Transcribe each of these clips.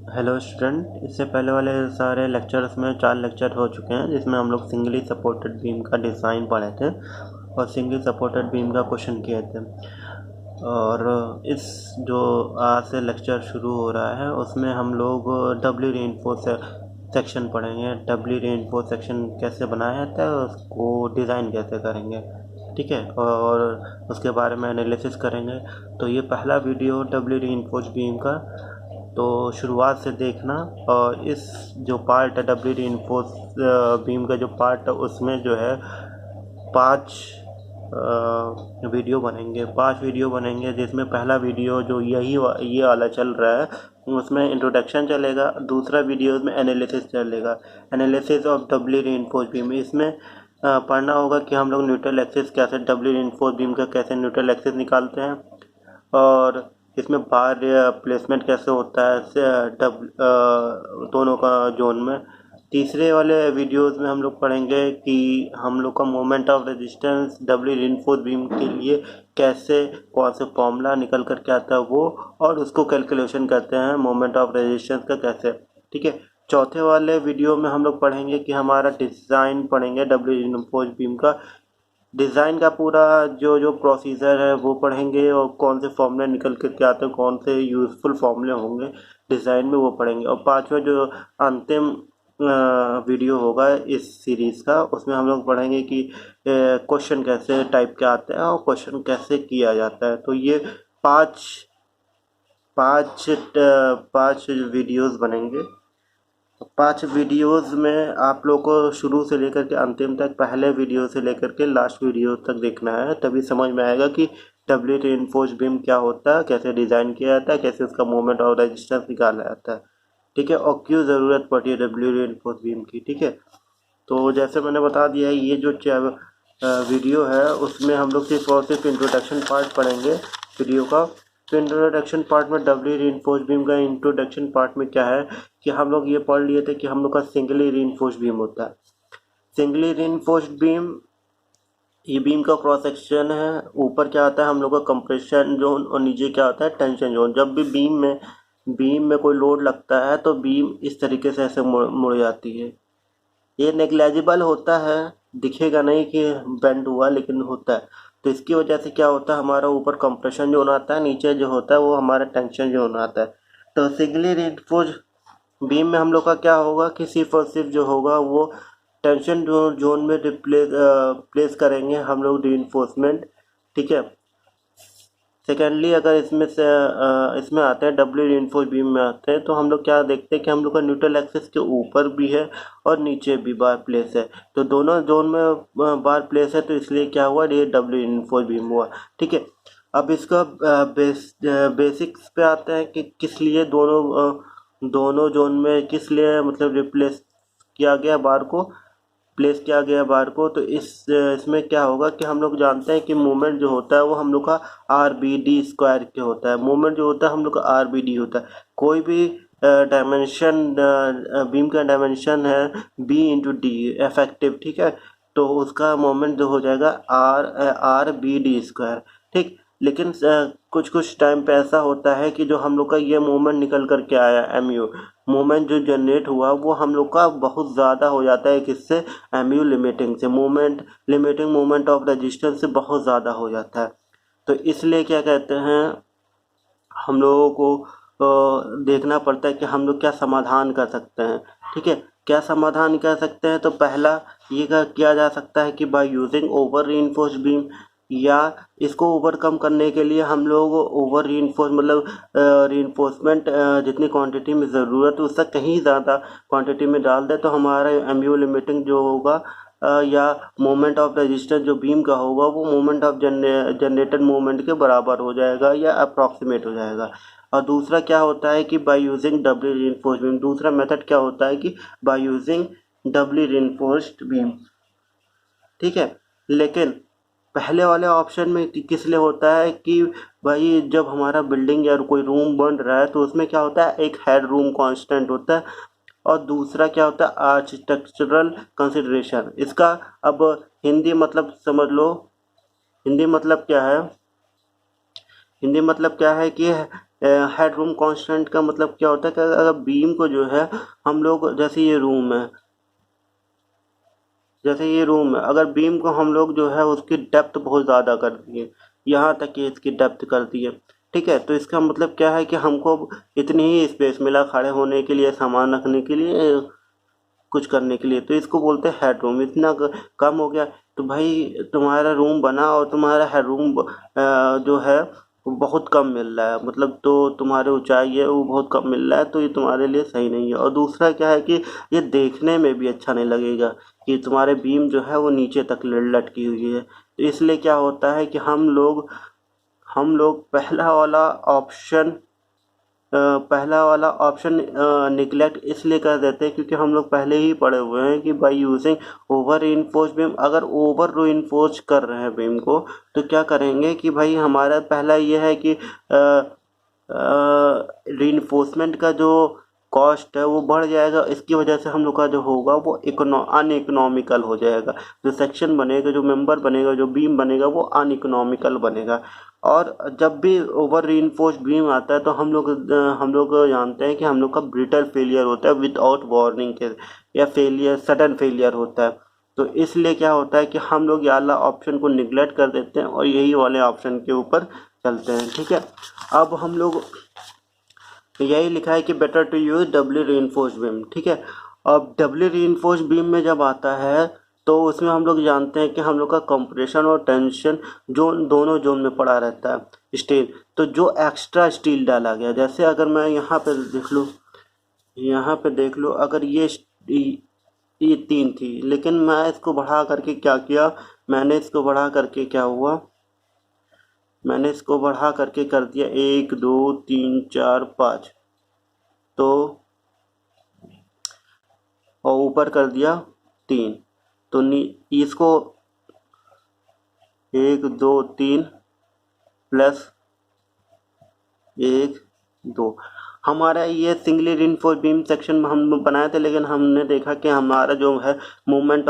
Hello student, इससे पहले वाले सारे लेक्चर्स में 4 लेक्चर हो चुके हैं जिसमें हम लोग सिंगली सपोर्टेड बीम का डिज़ाइन पढ़े थे और सिंगली सपोर्टेड बीम का क्वेश्चन किए थे। और इस जो आज से लेक्चर शुरू हो रहा है उसमें हम लोग डब्ल्यू रीइंफोर्स सेक्शन पढ़ेंगे। डब्ल्यू रीइंफोर्स सेक्शन कैसे बनाया जाता है, उसको डिज़ाइन कैसे करेंगे, ठीक है, और उसके बारे में एनालिसिस करेंगे। तो ये पहला वीडियो डब्ल्यू रीइंफोर्स बीम का, तो शुरुआत से देखना। और इस जो पार्ट है डब्ल्यू रीइंफोर्स बीम का जो पार्ट है उसमें जो है 5 वीडियो बनेंगे। 5 वीडियो बनेंगे जिसमें पहला वीडियो जो ये वाला चल रहा है उसमें इंट्रोडक्शन चलेगा। दूसरा वीडियो में एनालिसिस चलेगा, analysis of W reinforce beam. इसमें पढ़ना होगा कि हम लोग न्यूट्रल एक्सिस कैसे डब्ल्यू रीइंफोर्स बीम का कैसे न्यूट्रल एक्सिस निकालते हैं, और इसमें बार प्लेसमेंट कैसे होता है दोनों का जोन में। तीसरे वाले वीडियोस में हम लोग पढ़ेंगे कि हम लोग का moment of resistance W reinforce beam के लिए कैसे, कौन से फॉर्मूला निकल कर के आता है वो, और उसको कैलकुलेशन करते हैं मोमेंट ऑफ रेजिस्टेंस का कैसे, ठीक है। चौथे वाले वीडियो में हम लोग पढ़ेंगे कि हमारा डिज़ाइन पढ़ेंगे डब्ल्यू रीइंफोर्स बीम का। डिज़ाइन का पूरा जो प्रोसीजर है वो पढ़ेंगे, और कौन से फॉर्मूले निकल कर के आते हैं, कौन से यूज़फुल फॉर्मूले होंगे डिज़ाइन में, वो पढ़ेंगे। और पांचवा जो अंतिम वीडियो होगा इस सीरीज़ का, उसमें हम लोग पढ़ेंगे कि क्वेश्चन कैसे टाइप के आते हैं और क्वेश्चन कैसे किया जाता है। तो ये पाँच पाँच पाँच वीडियोस बनेंगे। 5 वीडियोस में आप लोग को शुरू से लेकर के अंतिम तक, पहले वीडियो से लेकर के लास्ट वीडियो तक देखना है, तभी समझ में आएगा कि डब्ल्यू रीइंफोर्स बीम क्या होता है, कैसे डिज़ाइन किया जाता है, कैसे उसका मोमेंट और रेजिस्टेंस निकाला जाता है, ठीक है, और क्यों ज़रूरत पड़ती है डब्ल्यू रीइंफोर्स बीम की, ठीक है। तो जैसे मैंने बता दिया है, ये जो वीडियो है उसमें हम लोग सिर्फ और सिर्फ इंट्रोडक्शन पार्ट पढ़ेंगे वीडियो का। तो इंट्रोडक्शन पार्ट में डब्ल्यू रीइंफोर्स बीम का इंट्रोडक्शन पार्ट में क्या है कि हम लोग ये पढ़ लिए थे कि हम लोग का सिंगली रीइंफोर्स बीम होता है। सिंगली रीइंफोर्स बीम, ये बीम का क्रॉस सेक्शन है। ऊपर क्या आता है हम लोग का कंप्रेशन जोन, और नीचे क्या आता है टेंशन जोन। जब भी बीम में कोई लोड लगता है तो बीम इस तरीके से ऐसे मुड़ जाती है। ये नेग्लेजिबल होता है, दिखेगा नहीं कि बेंड हुआ, लेकिन होता है। तो इसकी वजह से क्या होता है, हमारा ऊपर कंप्रेशन जोन आता है, नीचे जो होता है वो हमारा टेंशन जोन आता है। तो सिंगली रीइंफोर्स बीम में हम लोग का क्या होगा कि सिर्फ और सिर्फ जो होगा वो टेंशन जोन में प्लेस करेंगे हम लोग रीइंफोर्समेंट, ठीक है। सेकेंडली अगर इसमें आते हैं डब्ल्यू रीइंफोर्स बीम में आते हैं, तो हम लोग क्या देखते हैं कि हम लोग का न्यूट्रल एक्सिस के ऊपर भी है और नीचे भी बार प्लेस है। तो दोनों जोन में बार प्लेस है, तो इसलिए क्या हुआ, ये डब्ल्यू रीइंफोर्स बीम हुआ, ठीक है। अब इसका बेसिक्स पे आते हैं कि किस लिए दोनों जोन में किस लिए मतलब रिप्लेस किया गया बार को, प्लेस किया गया बार को। तो इसमें क्या होगा कि हम लोग जानते हैं कि मूवमेंट जो होता है वो हम लोग का आर बी डी स्क्वायर के होता है। मूवमेंट जो होता है हम लोग का आर बी डी होता है। कोई भी डायमेंशन, बीम का डायमेंशन है बी इंटू डी इफेक्टिव, ठीक है, तो उसका मोमेंट जो हो जाएगा आर बी डी स्क्वायर, ठीक। लेकिन कुछ टाइम पे ऐसा होता है कि जो हम लोग का ये मोमेंट निकल करके आया एम यू, मोमेंट जो जनरेट हुआ वो हम लोग का बहुत ज़्यादा हो जाता है, किससे, एम यू लिमिटिंग से, लिमिटिंग मोमेंट ऑफ रेजिस्टेंस से बहुत ज़्यादा हो जाता है। तो इसलिए क्या कहते हैं, हम लोगों को देखना पड़ता है कि हम लोग क्या समाधान कर सकते हैं, ठीक है। क्या समाधान कर सकते हैं, तो पहला ये किया जा सकता है कि by using over reinforce beam, या इसको ओवरकम करने के लिए हम लोग ओवर रीइंफोर्स मतलब रीइंफोर्समेंट जितनी क्वांटिटी में ज़रूरत है उससे कहीं ज़्यादा क्वांटिटी में डाल दे, तो हमारा एम यू लिमिटिंग जो होगा या मोमेंट ऑफ रेजिस्टेंस जो बीम का होगा वो मोमेंट ऑफ जनरेटेड मोमेंट के बराबर हो जाएगा या अप्रॉक्सीमेट हो जाएगा। और दूसरा क्या होता है कि by using W reinforced beam, दूसरा मेथड क्या होता है कि by using W reinforced beam, ठीक है। लेकिन पहले वाले ऑप्शन में किस लिए होता है कि भाई जब हमारा बिल्डिंग या कोई रूम बन रहा है तो उसमें क्या होता है, एक हेड रूम कांस्टेंट होता है, और दूसरा क्या होता है, आर्किटेक्चरल कंसिडरेशन। इसका अब हिंदी मतलब समझ लो। हिंदी मतलब क्या है, हिंदी मतलब क्या है कि हेड रूम कांस्टेंट का मतलब क्या होता है कि अगर बीम को जो है हम लोग, जैसे ये रूम है, अगर बीम को हम लोग जो है उसकी डेप्थ बहुत ज़्यादा कर दिए, यहाँ तक कि इसकी डेप्थ कर दिए, ठीक है, तो इसका मतलब क्या है कि हमको इतनी ही स्पेस मिला खड़े होने के लिए, सामान रखने के लिए, कुछ करने के लिए, तो इसको बोलते हैं हेड रूम। इतना कम हो गया तो भाई तुम्हारा रूम बना और तुम्हारा हेड रूम जो है वो बहुत कम मिल रहा है, मतलब तो तुम्हारे ऊंचाई है वो बहुत कम मिल रहा है, तो ये तुम्हारे लिए सही नहीं है। और दूसरा क्या है कि ये देखने में भी अच्छा नहीं लगेगा कि तुम्हारे बीम जो है वो नीचे तक लटकी हुई है। तो इसलिए क्या होता है कि हम लोग पहला वाला ऑप्शन निगलेक्ट इसलिए कर देते हैं क्योंकि हम लोग पहले ही पढ़े हुए हैं कि by using over reinforced beam, अगर ओवर रीइंफोर्स कर रहे हैं बीम को तो क्या करेंगे कि भाई हमारा पहला ये है कि रीइंफोर्समेंट का जो कॉस्ट है वो बढ़ जाएगा। इसकी वजह से हम लोग का जो होगा वो अनइकोनॉमिकल हो जाएगा। जो सेक्शन बनेगा, जो मेंबर बनेगा, जो बीम बनेगा वो अनइकोनॉमिकल बनेगा। और जब भी ओवर रीइंफोर्स्ड बीम आता है तो हम लोग जानते हैं कि हम लोग का ब्रिटल फेलियर होता है विदाउट वार्निंग के, या सडन फेलियर होता है। तो इसलिए क्या होता है कि हम लोग ये वाला ऑप्शन को निगलेक्ट कर देते हैं और यही वाले ऑप्शन के ऊपर चलते हैं, ठीक है। अब हम लोग यही लिखा है कि better to use W reinforced beam, ठीक है। अब डब्ल्यू रीइंफोर्स्ड बीम में जब आता है तो उसमें हम लोग जानते हैं कि हम लोग का कंप्रेशन और टेंशन जोन दोनों जोन में पड़ा रहता है स्टील। तो जो एक्स्ट्रा स्टील डाला गया, जैसे अगर मैं यहाँ पे देख लो, अगर ये 3 थी, लेकिन मैं इसको बढ़ा करके क्या किया, मैंने इसको बढ़ा करके कर दिया 1 2 3 4 5, तो और ऊपर कर दिया 3, तो इसको 1 2 3 प्लस 1 2, हमारा ये सिंगली रीइंफोर्स्ड बीम सेक्शन में हम बनाए थे, लेकिन हमने देखा कि हमारा जो है मोमेंट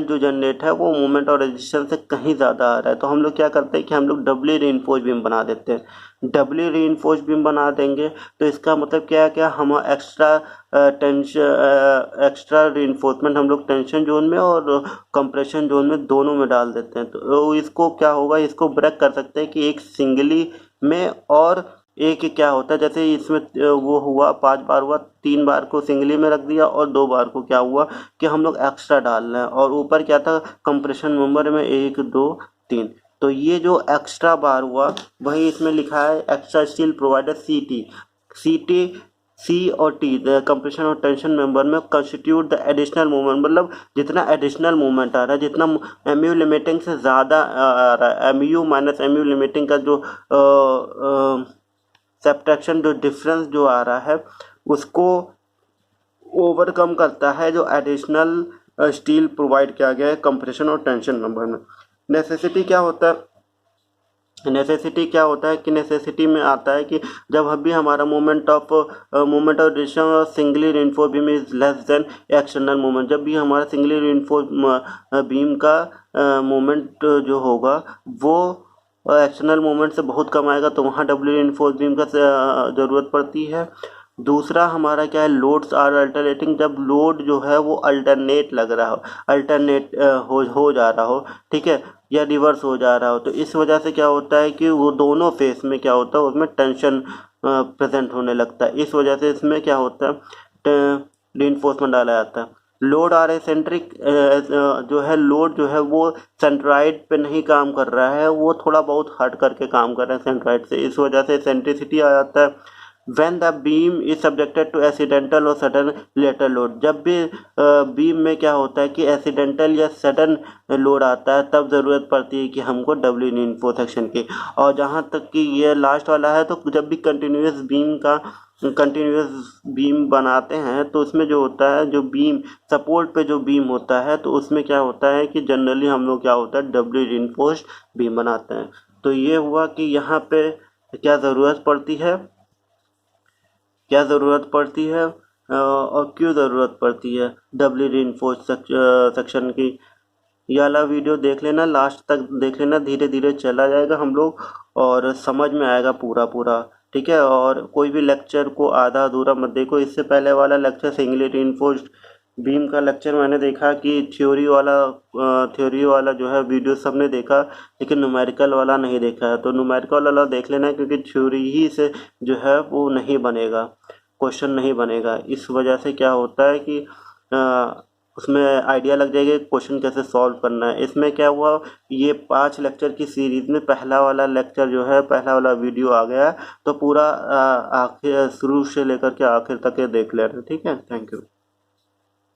जो जनरेट है वो मोमेंट ऑफ रेजिस्टेंस से कहीं ज़्यादा आ रहा है। तो हम लोग क्या करते हैं कि हम लोग डबली रीइंफोर्स्ड बीम बना देते हैं। डबली रीइंफोर्स्ड बीम बना देंगे तो इसका मतलब क्या है, क्या हम एक्स्ट्रा रीइंफोर्समेंट हम लोग टेंशन जोन में और कंप्रेशन जोन में दोनों में डाल देते हैं। तो इसको क्या होगा, इसको ब्रेक कर सकते हैं कि एक सिंगली में और एक क्या होता है, जैसे इसमें वो हुआ 5 बार हुआ, 3 बार को सिंगली में रख दिया और 2 बार को क्या हुआ कि हम लोग एक्स्ट्रा डाल रहे हैं, और ऊपर क्या था कंप्रेशन मेंबर में 1 2 3। तो ये जो एक्स्ट्रा बार हुआ वही इसमें लिखा है एक्स्ट्रा स्टील प्रोवाइडर सी और टी कंप्रेशन और टेंशन मेंबर में कंस्टिट्यूट द एडिशनल मूवमेंट, मतलब जितना एडिशनल मूवमेंट आ रहा है, जितना एमयू लिमिटिंग से ज़्यादा आ रहा है, एमयू माइनस एमयू लिमिटिंग का जो सब्ट्रैक्शन, जो डिफरेंस जो आ रहा है उसको ओवरकम करता है जो एडिशनल स्टील प्रोवाइड किया गया है कंप्रेशन और टेंशन मेंबर में। नेसेसिटी क्या होता है कि नेसेसिटी में आता है कि जब भी हमारा moment of distribution singly reinforced beam is less than external moment, जब भी हमारा सिंगली रीइंफोर्स्ड बीम का मोमेंट जो होगा वो एक्सटर्नल मोमेंट से बहुत कम आएगा, तो वहाँ डब्ल्यू रीइंफोर्स्ड बीम का ज़रूरत पड़ती है। दूसरा हमारा क्या है, लोड्स आर अल्टरनेटिंग, जब लोड जो है वो अल्टरनेट लग रहा हो, अल्टरनेट हो जा रहा हो, ठीक है, या रिवर्स हो जा रहा हो, तो इस वजह से क्या होता है कि वो दोनों फेस में क्या होता है उसमें टेंशन प्रेजेंट होने लगता है। इस वजह से इसमें क्या होता है, रीइंफोर्समेंट डाला जाता है। लोड आर एसेंट्रिक लोड जो है वो सेंट्राइड पे नहीं काम कर रहा है, वो थोड़ा बहुत हट करके काम कर रहा है सेंट्राइड से, इस वजह से एसेंट्रिसिटी आ जाता है। when the beam is subjected to accidental और sudden lateral load, जब भी बीम में क्या होता है कि एक्सीडेंटल या सडन लोड आता है तब ज़रूरत पड़ती है कि हमको डब्ल्यू रीइंफोर्स्ड सेक्शन की। और जहाँ तक कि ये लास्ट वाला है, तो जब भी कंटिन्यूस बीम बनाते हैं तो उसमें जो होता है, जो बीम सपोर्ट पे जो बीम होता है, तो उसमें क्या होता है कि जनरली हम लोग क्या होता है डब्ल्यू रीइंफोर्स्ड बीम बनाते हैं। तो ये हुआ कि यहाँ पे क्या ज़रूरत पड़ती है और क्यों ज़रूरत पड़ती है डब्ल्यू रीइंफोर्स्ड सेक्शन की। ये वाला वीडियो देख लेना, लास्ट तक देख लेना, धीरे धीरे चला जाएगा हम लोग और समझ में आएगा पूरा पूरा, ठीक है। और कोई भी लेक्चर को आधा अधूरा मत देखो। इससे पहले वाला लेक्चर सिंगली रीइंफोर्स्ड बीम का लेक्चर मैंने देखा कि थ्योरी वाला जो है वीडियो सबने देखा, लेकिन न्यूमेरिकल वाला नहीं देखा है। तो न्यूमेरिकल वाला देख लेना, क्योंकि थ्योरी ही से जो है वो नहीं बनेगा, क्वेश्चन नहीं बनेगा। इस वजह से क्या होता है कि उसमें आइडिया लग जाएगा क्वेश्चन कैसे सॉल्व करना है। इसमें क्या हुआ, ये 5 लेक्चर की सीरीज में पहला वाला लेक्चर जो है, पहला वाला वीडियो आ गया, तो पूरा आखिर शुरू से लेकर के आखिर तक ये देख लेना, ठीक है। Thank you.